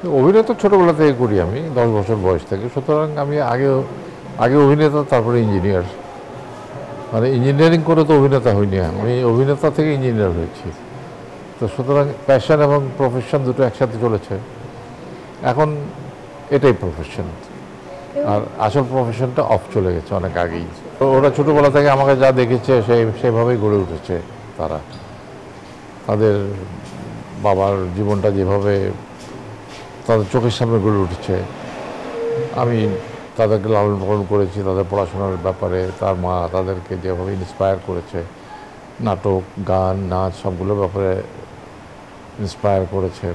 অভিনয় তো ছোটোবেলা থেকে করি আমি 10 বছর বয়স থেকে, সুতরাং আমি আগে আগে অভিনেতা তারপরে ইঞ্জিনিয়ার, মানে ইঞ্জিনিয়ারিং করে তো অভিনেতা হইনি, আমি অভিনেতা থেকে ইঞ্জিনিয়ার হয়েছি। তো সুতরাং প্যাশন এবং প্রফেশন দুটো একসাথে চলেছে এখন, এটাই প্রফেশন। আর আসল প্রফেশনটা অফ চলে গেছে অনেক আগেই। তো ওরা ছোটোবেলা থেকে আমাকে যা দেখেছে সেভাবেই গড়ে উঠেছে তারা, তাদের বাবার জীবনটা যেভাবে তাদের চোখের সামনে গড়ে উঠেছে, আমি তাদেরকে লালন পালন করেছি তাদের পড়াশোনার ব্যাপারে, তার মা তাদেরকে যেভাবে ইন্সপায়ার করেছে, নাটক গান নাচ সবগুলোর ব্যাপারে ইন্সপায়ার করেছে,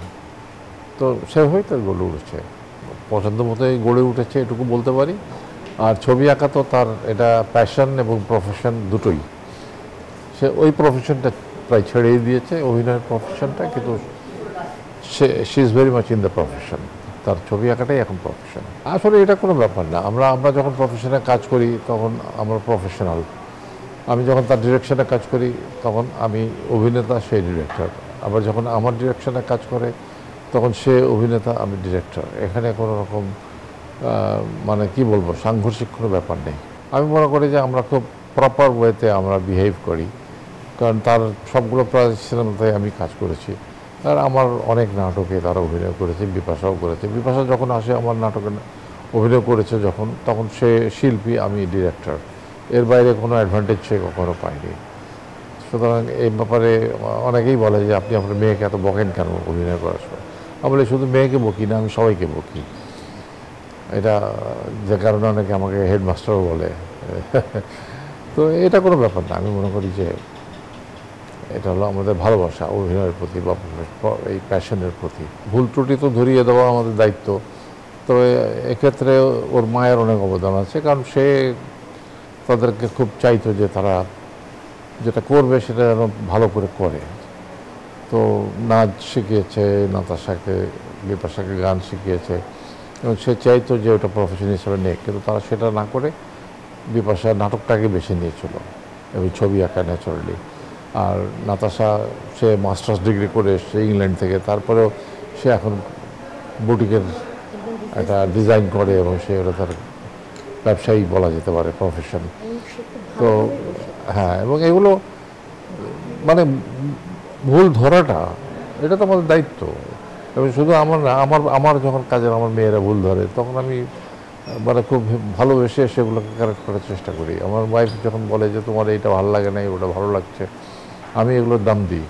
তো সেভাবেই তার গড়ে উঠেছে, পছন্দ মতোই গড়ে উঠেছে এটুকু বলতে পারি। আর ছবি আঁকা তো তার এটা প্যাশন এবং প্রফেশন দুটোই, সে ওই প্রফেশনটা প্রায় ছেড়েই দিয়েছে অভিনয়ের প্রফেশনটা, কিন্তু she is very much in the profession, তার ছবি আঁকাটাই এখন প্রফেশন। আসলে এটা কোনো ব্যাপার না, আমরা আমরা যখন প্রফেশনে কাজ করি তখন আমরা প্রফেশনাল, আমি যখন তার ডিরেকশনে কাজ করি তখন আমি অভিনেতা, সেই ডিরেক্টর, আবার যখন আমার ডিরেকশনে কাজ করে তখন সে অভিনেতা, আমি ডিরেক্টর, এখানে কোনো রকম মানে কি বলবো সাংঘর্ষিক কোনো ব্যাপার নেই। আমি মনে করি যে আমরা খুব প্রপার ওয়েতে আমরা বিহেভ করি, কারণ তার সবগুলো প্রায় সিনেমাতে আমি কাজ করেছি, আর আমার অনেক নাটকে তারা অভিনয় করেছে, বিপাশাও করেছে, বিপাশা যখন আসে আমার নাটকে অভিনয় করেছে যখন, তখন সে শিল্পী, আমি ডিরেক্টর, এর বাইরে কোনো অ্যাডভান্টেজ সে কখনো পায়নি। সুতরাং এই ব্যাপারে অনেকেই বলে যে আপনি আপনার মেয়েকে এত বকেন কেন অভিনয় করার সময়, আমি বলি শুধু মেয়েকে বকি না, আমি সবাইকে বকি, এটা যে কারণে অনেকে আমাকে হেডমাস্টারও বলে। তো এটা কোনো ব্যাপার না, আমি মনে করি যে এটা হলো আমাদের ভালোবাসা অভিনয়ের প্রতি বা এই প্যাশনের প্রতি। ভুল ত্রুটি তো ধরিয়ে দেওয়া আমাদের দায়িত্ব, তবে এক্ষেত্রে ওর মায়ের অনেক অবদান আছে, কারণ সে তাদেরকে খুব চাইতো যে তারা যেটা করবে সেটা যেন ভালো করে করে। তো নাচ শিখিয়েছে নাতাশাকে, বিপাশাকে গান শিখিয়েছে, এবং সে চাইতো যে ওটা প্রফেশন হিসেবে নেই, কিন্তু তারা সেটা না করে বিপাশা নাটকটাকে বেছে নিয়েছিল এবং ছবি আঁকা ন্যাচারালি। আর নাতাশা সে মাস্টার্স ডিগ্রি করে এসছে ইংল্যান্ড থেকে, তারপরেও সে এখন বুটিকের একটা ডিজাইন করে এবং সে ওটা তার ব্যবসায়ী বলা যেতে পারে, প্রফেশন। তো হ্যাঁ, এবং এগুলো মানে ভুল ধরাটা এটা তো আমাদের দায়িত্ব, এবং শুধু আমার না, আমার আমার যখন কাজের আমার মেয়েরা ভুল ধরে তখন আমি মানে খুব ভালোবেসে সেগুলোকে কারেক্ট করার চেষ্টা করি। আমার ওয়াইফ যখন বলে যে তোমার এইটা ভালো লাগে না ওটা ভালো লাগছে, আমি এগুলোর দাম দিই।